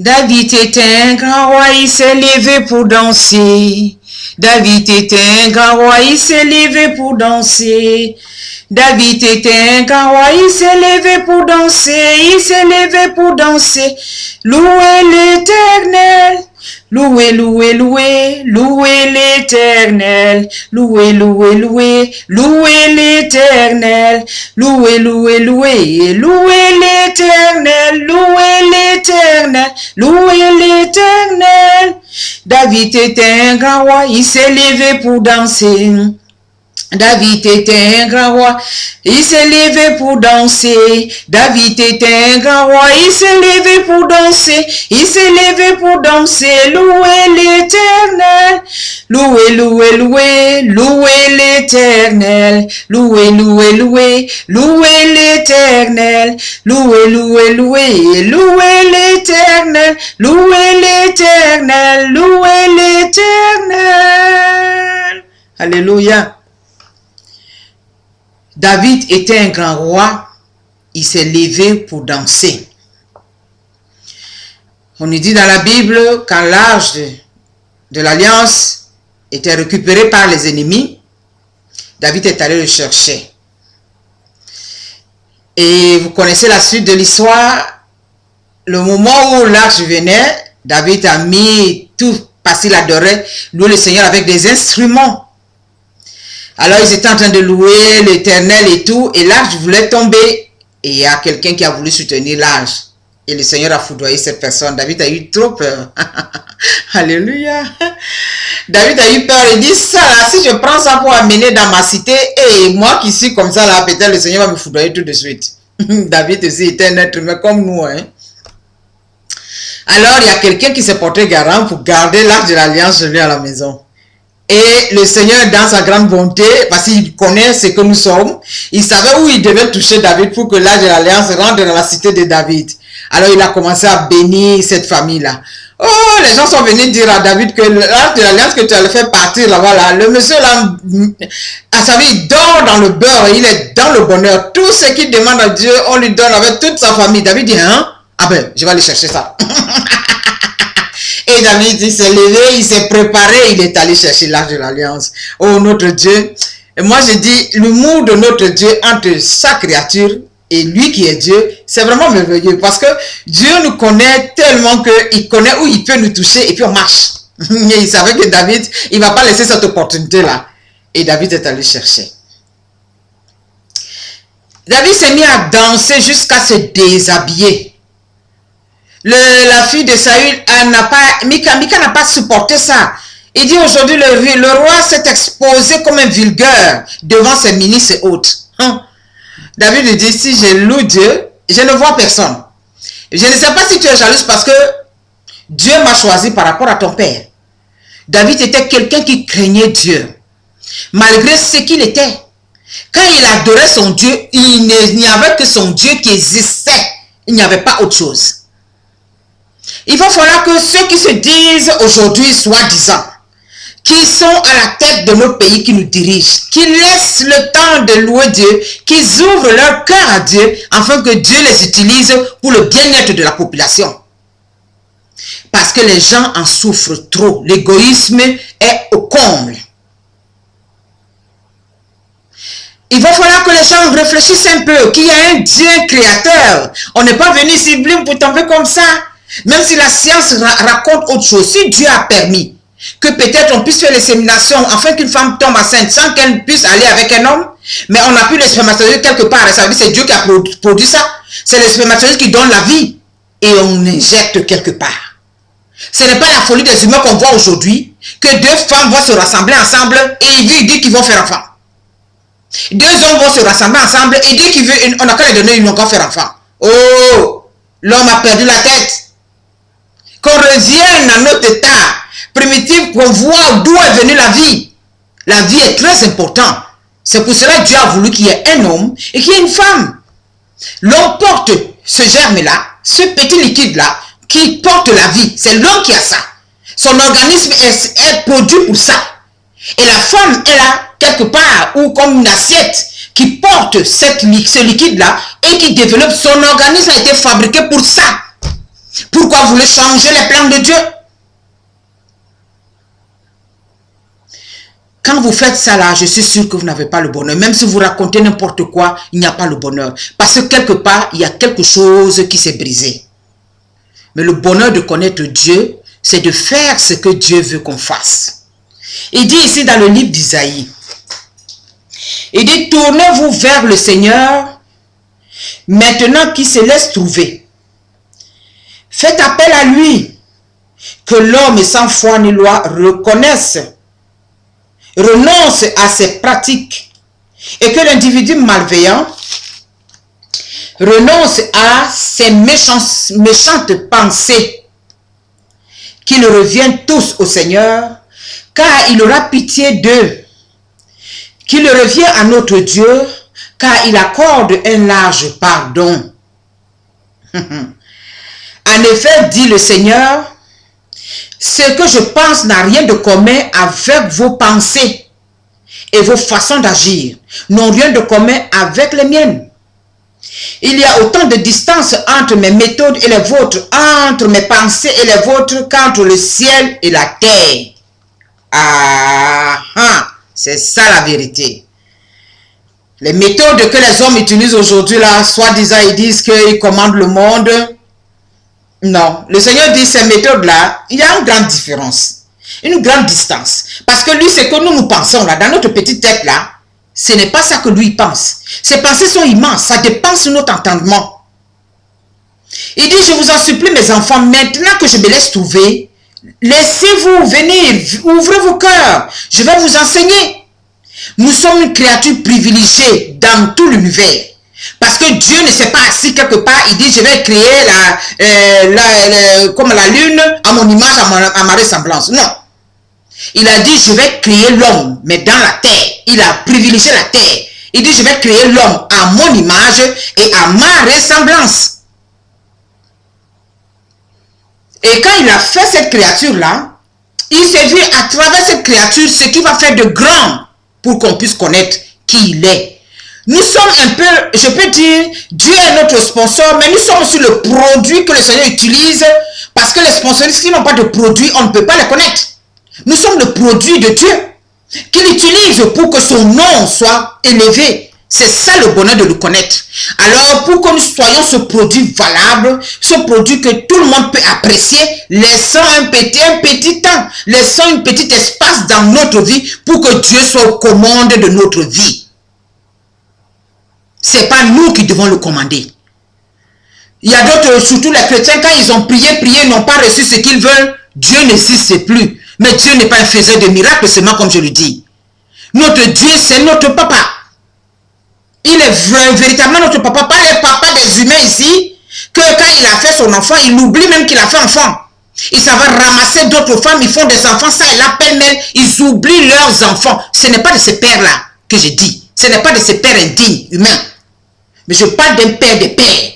David était un grand roi, il s'est levé pour danser. David était un grand roi, il s'est levé pour danser. David était un grand roi, il s'est levé pour danser, il s'est levé pour danser. Louez l'Éternel, louez, louez, louez, louez l'Éternel, louez, louez, louez, louez l'Éternel, louez, louez, louez, louez l'Éternel, louez l'Éternel, louez l'Éternel. David était un grand roi, il s'est levé pour danser. David était un grand roi, il s'est levé pour danser. David était un grand roi, il s'est levé pour danser. Il s'est levé pour danser. Louez l'Éternel. Louez, louez, louez, louez l'Éternel. Louez, louez, louez, louez l'Éternel. Louez, louez, louez, louez l'Éternel. Louez l'Éternel. Louez l'Éternel. Alléluia. David était un grand roi, il s'est levé pour danser. On nous dit dans la Bible, quand l'arche de l'Alliance était récupéré par les ennemis, David est allé le chercher. Et vous connaissez la suite de l'histoire. Le moment où l'arche venait, David a mis tout parce qu'il adorait louer le Seigneur avec des instruments. Alors ils étaient en train de louer l'Éternel et tout, et l'arche voulait tomber, et il y a quelqu'un qui a voulu soutenir l'arche, et le Seigneur a foudroyé cette personne. David a eu trop peur. Alléluia. David a eu peur, il dit ça là, si je prends ça pour amener dans ma cité, et moi qui suis comme ça là, peut-être le Seigneur va me foudroyer tout de suite. David aussi était un être humain comme nous, hein. Alors il y a quelqu'un qui s'est porté garant pour garder l'arche de l'Alliance venue à la maison. Et le Seigneur, dans sa grande bonté, parce qu'il connaît ce que nous sommes, il savait où il devait toucher David pour que l'arche de l'Alliance rentre dans la cité de David. Alors il a commencé à bénir cette famille-là. Oh, les gens sont venus dire à David que l'arche de l'Alliance que tu allais faire partir là-bas, là, le monsieur là, à sa vie, il dort dans le beurre, il est dans le bonheur. Tout ce qu'il demande à Dieu, on lui donne avec toute sa famille. David dit, hein? Ah ben, je vais aller chercher ça. Et David, il s'est levé, il s'est préparé, il est allé chercher l'arche de l'Alliance. Oh, notre Dieu. Et moi, je dis, l'humour de notre Dieu entre sa créature et lui qui est Dieu, c'est vraiment merveilleux. Parce que Dieu nous connaît tellement qu'il connaît où il peut nous toucher et puis on marche. Et il savait que David, il ne va pas laisser cette opportunité-là. Et David est allé chercher. David s'est mis à danser jusqu'à se déshabiller. La fille de Saül, Mika n'a pas supporté ça. Il dit aujourd'hui, le roi s'est exposé comme un vulgaire devant ses ministres et autres. David lui dit, si je loue Dieu, je ne vois personne. Je ne sais pas si tu es jalouse parce que Dieu m'a choisi par rapport à ton père. David était quelqu'un qui craignait Dieu. Malgré ce qu'il était. Quand il adorait son Dieu, il n'y avait que son Dieu qui existait. Il n'y avait pas autre chose. Il va falloir que ceux qui se disent aujourd'hui, soi-disant, qui sont à la tête de nos pays, qui nous dirigent, qui laissent le temps de louer Dieu, qu'ils ouvrent leur cœur à Dieu, afin que Dieu les utilise pour le bien-être de la population. Parce que les gens en souffrent trop. L'égoïsme est au comble. Il va falloir que les gens réfléchissent un peu, qu'il y a un Dieu créateur. On n'est pas venu ici pour tomber comme ça. Même si la science raconte autre chose, si Dieu a permis que peut-être on puisse faire les séminations afin qu'une femme tombe enceinte sans qu'elle puisse aller avec un homme, mais on a pu les spermatozoïdes quelque part, ça veut dire que c'est Dieu qui a produit ça, c'est les spermatozoïdes qui donnent la vie et on injecte quelque part. Ce n'est pas la folie des humains qu'on voit aujourd'hui, que deux femmes vont se rassembler ensemble et il dit qu'ils vont faire enfant. Deux hommes vont se rassembler ensemble et dit qu'ils veulent, on n'a qu'à les donner, ils n'ont qu'à faire enfant. Oh, l'homme a perdu la tête. Qu'on revienne à notre état primitif, qu'on voit d'où est venue la vie. La vie est très importante. C'est pour cela que Dieu a voulu qu'il y ait un homme et qu'il y ait une femme. L'homme porte ce germe-là, ce petit liquide-là, qui porte la vie. C'est l'homme qui a ça. Son organisme est produit pour ça. Et la femme est là, quelque part, ou comme une assiette, qui porte ce liquide-là et qui développe. Son organisme a été fabriqué pour ça. Pourquoi pourquoi vous voulez changer les plans de Dieu? Quand vous faites ça là, je suis sûr que vous n'avez pas le bonheur. Même si vous racontez n'importe quoi, il n'y a pas le bonheur. Parce que quelque part, il y a quelque chose qui s'est brisé. Mais le bonheur de connaître Dieu, c'est de faire ce que Dieu veut qu'on fasse. Il dit ici dans le livre d'Isaïe, il dit, tournez-vous vers le Seigneur, maintenant qu'il se laisse trouver. Faites appel à lui, que l'homme sans foi ni loi reconnaisse, renonce à ses pratiques, et que l'individu malveillant renonce à ses méchantes pensées, qu'ils reviennent tous au Seigneur, car il aura pitié d'eux, qu'il revient à notre Dieu, car il accorde un large pardon. En effet, dit le Seigneur, ce que je pense n'a rien de commun avec vos pensées et vos façons d'agir, n'ont rien de commun avec les miennes. Il y a autant de distance entre mes méthodes et les vôtres, entre mes pensées et les vôtres, qu'entre le ciel et la terre. Ah, c'est ça la vérité. Les méthodes que les hommes utilisent aujourd'hui, là, soi-disant, ils disent qu'ils commandent le monde. Non, le Seigneur dit ces méthodes-là, il y a une grande différence, une grande distance. Parce que lui, c'est que nous pensons là, dans notre petite tête là, ce n'est pas ça que lui pense. Ses pensées sont immenses, ça dépasse notre entendement. Il dit, je vous en supplie mes enfants, maintenant que je me laisse trouver, laissez-vous venir, ouvrez vos cœurs, je vais vous enseigner. Nous sommes une créature privilégiée dans tout l'univers. Parce que Dieu ne s'est pas assis quelque part, il dit, je vais créer comme la lune à mon image, à ma ressemblance. Non. Il a dit, je vais créer l'homme, mais dans la terre. Il a privilégié la terre. Il dit, je vais créer l'homme à mon image et à ma ressemblance. Et quand il a fait cette créature-là, il s'est vu à travers cette créature ce qu'il va faire de grand pour qu'on puisse connaître qui il est. Nous sommes un peu, je peux dire, Dieu est notre sponsor, mais nous sommes aussi le produit que le Seigneur utilise, parce que les sponsoristes qui n'ont pas de produit, on ne peut pas les connaître. Nous sommes le produit de Dieu, qu'il utilise pour que son nom soit élevé. C'est ça le bonheur de le connaître. Alors, pour que nous soyons ce produit valable, ce produit que tout le monde peut apprécier, laissons un petit temps, laissons un petit espace dans notre vie pour que Dieu soit aux commandes de notre vie. Ce n'est pas nous qui devons le commander. Il y a d'autres, surtout les chrétiens, quand ils ont prié, ils n'ont pas reçu ce qu'ils veulent, Dieu n'existe plus. Mais Dieu n'est pas un faiseur de miracles seulement, comme je le dis. Notre Dieu, c'est notre papa. Il est véritablement notre papa, pas le papa des humains ici, que quand il a fait son enfant, il oublie même qu'il a fait enfant. Ils savent ramasser d'autres femmes, ils font des enfants, ça et là, pêle-mêle, ils oublient leurs enfants. Ce n'est pas de ce père-là que je dis. Ce n'est pas de ce père indigne, humain. Mais je parle d'un père des pères.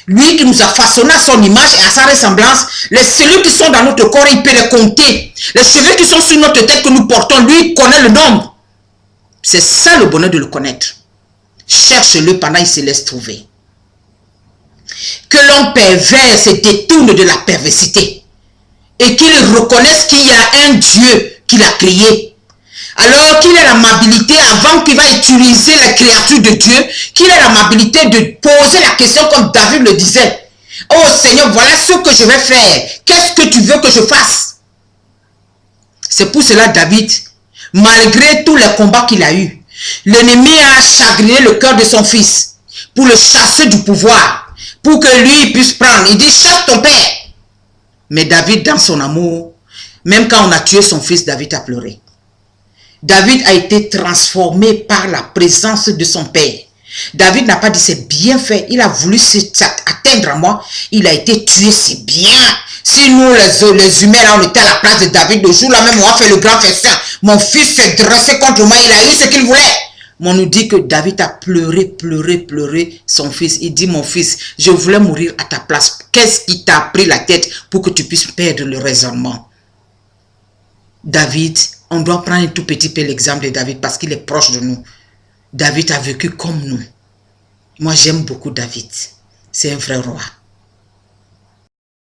Lui qui nous a façonné à son image et à sa ressemblance. Les cellules qui sont dans notre corps, il peut les compter. Les cheveux qui sont sur notre tête que nous portons, lui, il connaît le nombre. C'est ça le bonheur de le connaître. Cherche-le pendant qu'il se laisse trouver. Que l'homme pervers se détourne de la perversité. Et qu'il reconnaisse qu'il y a un Dieu qui l'a créé. Alors qu'il ait l'amabilité, avant qu'il va utiliser les créatures de Dieu, qu'il ait l'amabilité de poser la question comme David le disait. Oh Seigneur, voilà ce que je vais faire. Qu'est-ce que tu veux que je fasse? C'est pour cela David, malgré tous les combats qu'il a eus, l'ennemi a chagriné le cœur de son fils pour le chasser du pouvoir, pour que lui puisse prendre. Il dit, chasse ton père. Mais David, dans son amour, même quand on a tué son fils, David a pleuré. David a été transformé par la présence de son père. David n'a pas dit c'est bien fait. Il a voulu atteindre à moi. Il a été tué, c'est bien. Si nous, les humains, là, on était à la place de David, le jour là même, on a fait le grand festin. Mon fils s'est dressé contre moi. Il a eu ce qu'il voulait. Mais on nous dit que David a pleuré son fils. Il dit, mon fils, je voulais mourir à ta place. Qu'est-ce qui t'a pris la tête pour que tu puisses perdre le raisonnement? David, on doit prendre un tout petit peu l'exemple de David parce qu'il est proche de nous. David a vécu comme nous. Moi, j'aime beaucoup David. C'est un vrai roi.